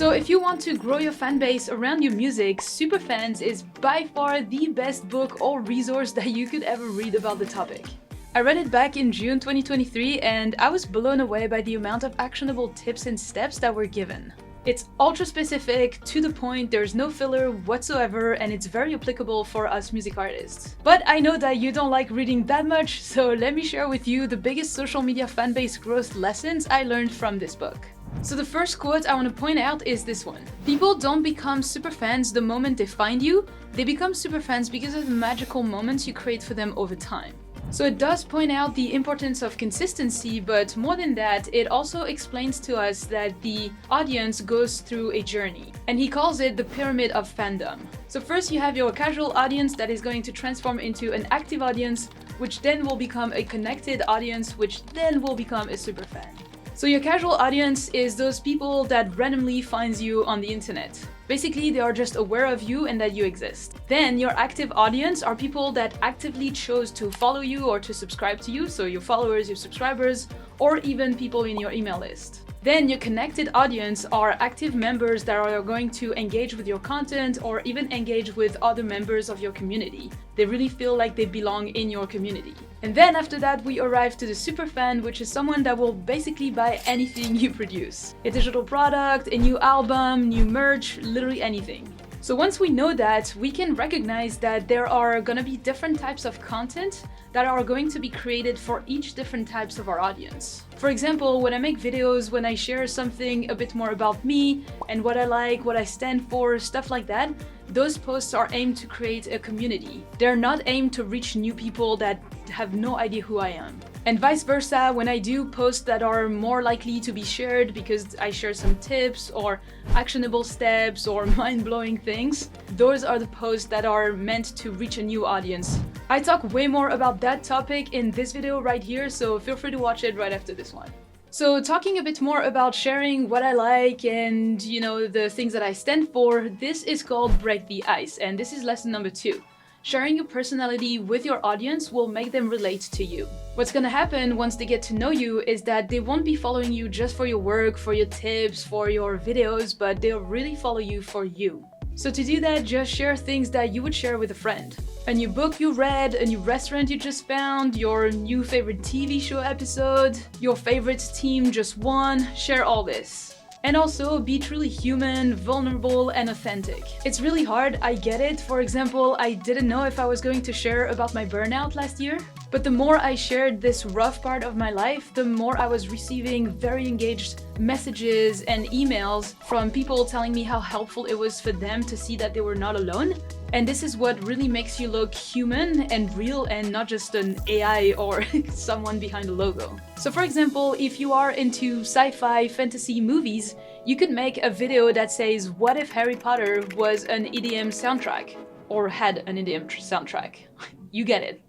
So if you want to grow your fan base around your music, Superfans is by far the best book or resource that you could ever read about the topic. I read it back in June 2023 and I was blown away by the amount of actionable tips and steps that were given. It's ultra specific, to the point, there's no filler whatsoever, and it's very applicable for us music artists. But I know that you don't like reading that much, so let me share with you the biggest social media fanbase growth lessons I learned from this book. So the first quote I want to point out is this one. People don't become superfans the moment they find you, they become superfans because of the magical moments you create for them over time. So it does point out the importance of consistency, but more than that, it also explains to us that the audience goes through a journey. And he calls it the pyramid of fandom. So first you have your casual audience that is going to transform into an active audience, which then will become a connected audience, which then will become a superfan. So your casual audience is those people that randomly finds you on the internet. Basically, they are just aware of you and that you exist. Then your active audience are people that actively chose to follow you or to subscribe to you, so your followers, your subscribers, or even people in your email list. Then your connected audience are active members that are going to engage with your content or even engage with other members of your community. They really feel like they belong in your community. And then after that, we arrive to the superfan, which is someone that will basically buy anything you produce. A digital product, a new album, new merch, literally anything. So once we know that, we can recognize that there are gonna be different types of content that are going to be created for each different types of our audience. For example, when I make videos, when I share something a bit more about me and what I like, what I stand for, stuff like that, those posts are aimed to create a community. They're not aimed to reach new people that have no idea who I am. And vice versa, when I do posts that are more likely to be shared because I share some tips or actionable steps or mind-blowing things, those are the posts that are meant to reach a new audience. I talk way more about that topic in this video right here, so feel free to watch it right after this one. So talking a bit more about sharing what I like and, the things that I stand for, this is called Break the Ice, and this is lesson number 2. Sharing your personality with your audience will make them relate to you. What's gonna happen once they get to know you is that they won't be following you just for your work, for your tips, for your videos, but they'll really follow you for you. So to do that, just share things that you would share with a friend. A new book you read, a new restaurant you just found, your new favorite TV show episode, your favorite team just won, share all this. And also be truly human, vulnerable, and authentic. It's really hard, I get it. For example, I didn't know if I was going to share about my burnout last year. But the more I shared this rough part of my life, the more I was receiving very engaged messages and emails from people telling me how helpful it was for them to see that they were not alone. And this is what really makes you look human and real and not just an AI or someone behind a logo. So for example, if you are into sci-fi fantasy movies, you could make a video that says, what if Harry Potter was an EDM soundtrack? Or had an EDM soundtrack. You get it.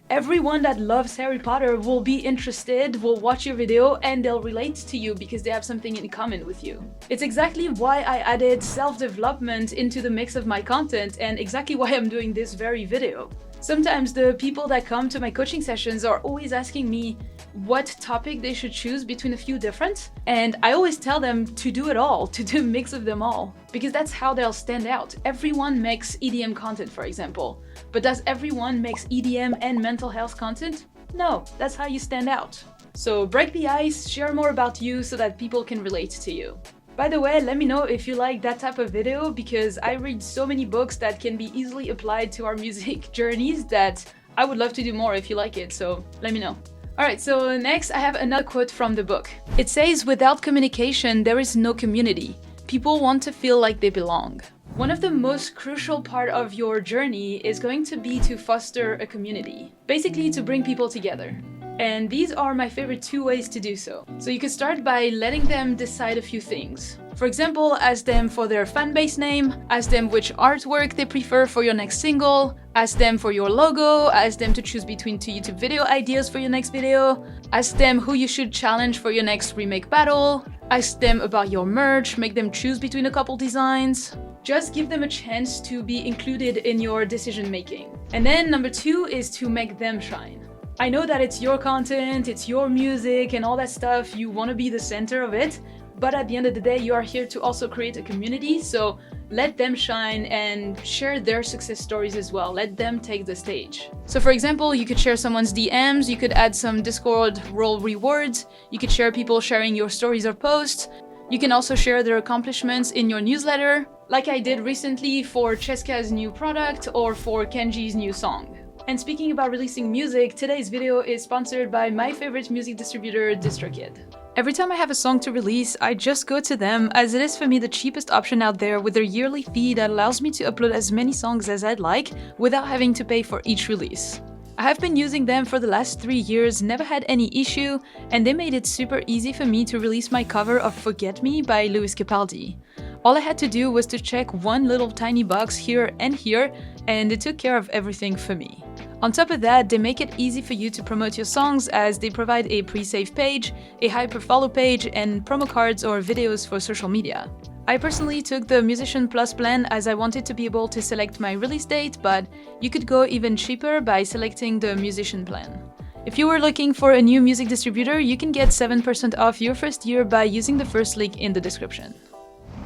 Everyone that loves Harry Potter will be interested, will watch your video, and they'll relate to you because they have something in common with you. It's exactly why I added self-development into the mix of my content and exactly why I'm doing this very video. Sometimes the people that come to my coaching sessions are always asking me what topic they should choose between a few different, and I always tell them to do it all, to do a mix of them all, because that's how they'll stand out. Everyone makes EDM content, for example, but does everyone makes EDM and mental health content? No, that's how you stand out. So break the ice, share more about you so that people can relate to you. By the way, let me know if you like that type of video, because I read so many books that can be easily applied to our music journeys that I would love to do more if you like it, so let me know. Alright, so next I have another quote from the book. It says, without communication, there is no community. People want to feel like they belong. One of the most crucial part of your journey is going to be to foster a community. Basically to bring people together. And these are my favorite 2 ways to do so. So you can start by letting them decide a few things. For example, ask them for their fanbase name, ask them which artwork they prefer for your next single, ask them for your logo, ask them to choose between 2 YouTube video ideas for your next video, ask them who you should challenge for your next remake battle, ask them about your merch, make them choose between a couple designs. Just give them a chance to be included in your decision making. And then number 2 is to make them shine. I know that it's your content, it's your music and all that stuff, you want to be the center of it, but at the end of the day, you are here to also create a community, so let them shine and share their success stories as well. Let them take the stage. So for example, you could share someone's DMs, you could add some Discord role rewards, you could share people sharing your stories or posts. You can also share their accomplishments in your newsletter, like I did recently for Cheska's new product or for Kenji's new song. And speaking about releasing music, today's video is sponsored by my favorite music distributor, DistroKid. Every time I have a song to release, I just go to them, as it is for me the cheapest option out there with their yearly fee that allows me to upload as many songs as I'd like without having to pay for each release. I have been using them for the last 3 years, never had any issue, and they made it super easy for me to release my cover of Forget Me by Lewis Capaldi. All I had to do was to check one little tiny box here, and it took care of everything for me. On top of that, they make it easy for you to promote your songs, as they provide a pre-save page, a hyper-follow page, and promo cards or videos for social media. I personally took the Musician Plus plan as I wanted to be able to select my release date, but you could go even cheaper by selecting the Musician plan. If you were looking for a new music distributor, you can get 7% off your first year by using the first link in the description.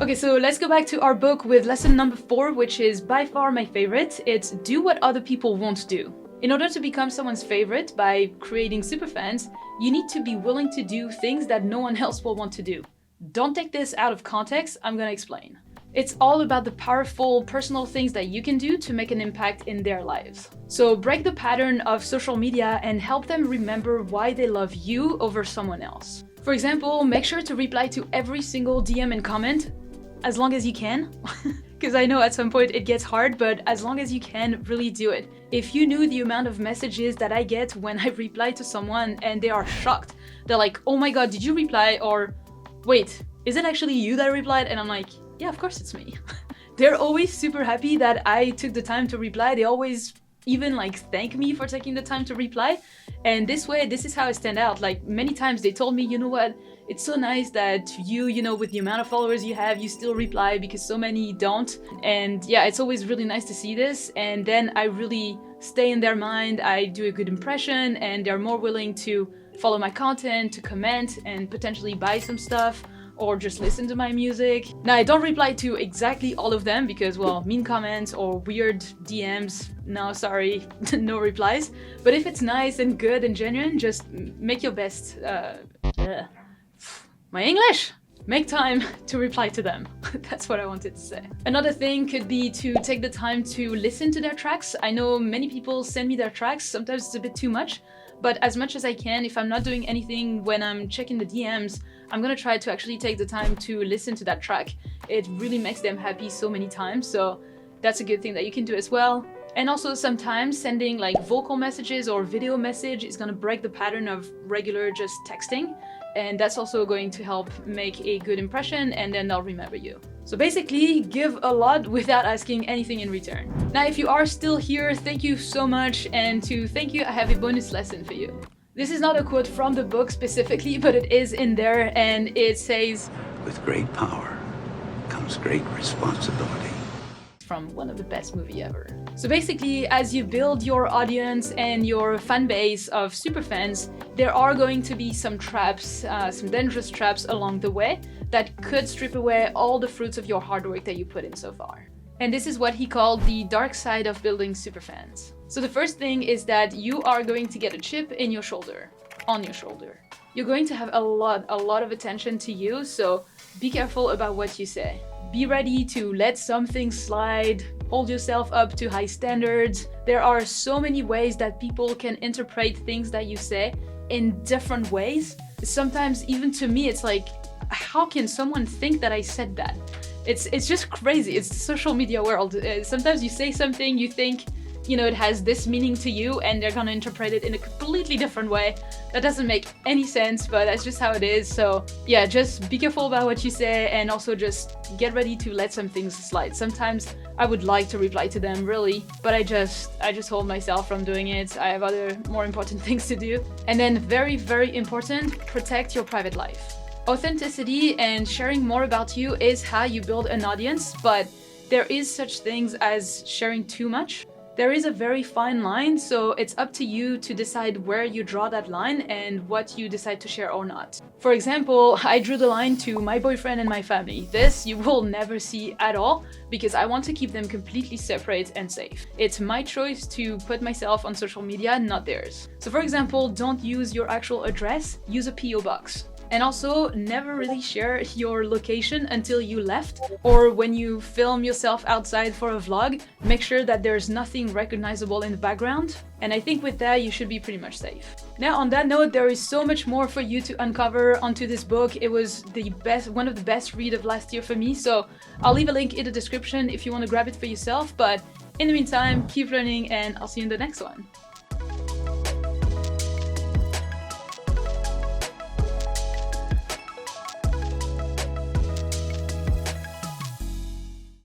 Okay, so let's go back to our book with lesson number 4, which is by far my favorite. It's do what other people won't do. In order to become someone's favorite by creating superfans, you need to be willing to do things that no one else will want to do. Don't take this out of context, I'm gonna explain. It's all about the powerful personal things that you can do to make an impact in their lives. So break the pattern of social media and help them remember why they love you over someone else. For example, make sure to reply to every single DM and comment, as long as you can. Because I know at some point it gets hard, but as long as you can, really do it. If you knew the amount of messages that I get when I reply to someone and they are shocked, they're like, oh my god, did you reply? Or wait, is it actually you that replied? And I'm like, yeah, of course it's me. They're always super happy that I took the time to reply. They always even like thank me for taking the time to reply. And this way, this is how I stand out. Like many times they told me, you know what, it's so nice that you know, with the amount of followers you have, you still reply because so many don't. And yeah, it's always really nice to see this. And then I really stay in their mind. I do a good impression and they're more willing to follow my content, to comment and potentially buy some stuff or just listen to my music. Now, I don't reply to exactly all of them because, well, mean comments or weird DMs, no, sorry, no replies. But if it's nice and good and genuine, just make your best, my English! Make time to reply to them. That's what I wanted to say. Another thing could be to take the time to listen to their tracks. I know many people send me their tracks, sometimes it's a bit too much, but as much as I can, if I'm not doing anything when I'm checking the DMs, I'm gonna try to actually take the time to listen to that track. It really makes them happy so many times, so that's a good thing that you can do as well. And also sometimes sending like vocal messages or video message is gonna break the pattern of regular just texting. And that's also going to help make a good impression and then they'll remember you. So basically, give a lot without asking anything in return. Now, if you are still here, thank you so much. And to thank you, I have a bonus lesson for you. This is not a quote from the book specifically, but it is in there and it says, "With great power comes great responsibility." From one of the best movies ever. So basically, as you build your audience and your fan base of superfans, there are going to be some traps, some dangerous traps along the way that could strip away all the fruits of your hard work that you put in so far. And this is what he called the dark side of building superfans. So the first thing is that you are going to get a chip in your shoulder, on your shoulder. You're going to have a lot of attention to you, so be careful about what you say. Be ready to let some things slide, hold yourself up to high standards. There are so many ways that people can interpret things that you say in different ways. Sometimes even to me, it's like, how can someone think that I said that? It's just crazy. It's the social media world. Sometimes you say something, you think, you know, it has this meaning to you and they're gonna interpret it in a completely different way. That doesn't make any sense, but that's just how it is. So yeah, just be careful about what you say and also just get ready to let some things slide. Sometimes I would like to reply to them, really, but I just hold myself from doing it. I have other more important things to do. And then very, very important, protect your private life. Authenticity and sharing more about you is how you build an audience, but there is such things as sharing too much. There is a very fine line, so it's up to you to decide where you draw that line and what you decide to share or not. For example, I drew the line to my boyfriend and my family. This you will never see at all because I want to keep them completely separate and safe. It's my choice to put myself on social media, not theirs. So for example, don't use your actual address, use a PO box. And also, never really share your location until you left, or when you film yourself outside for a vlog, make sure that there's nothing recognizable in the background. And I think with that, you should be pretty much safe. Now, on that note, there is so much more for you to uncover onto this book. It was one of the best read of last year for me, so I'll leave a link in the description if you want to grab it for yourself. But in the meantime, keep learning and I'll see you in the next one.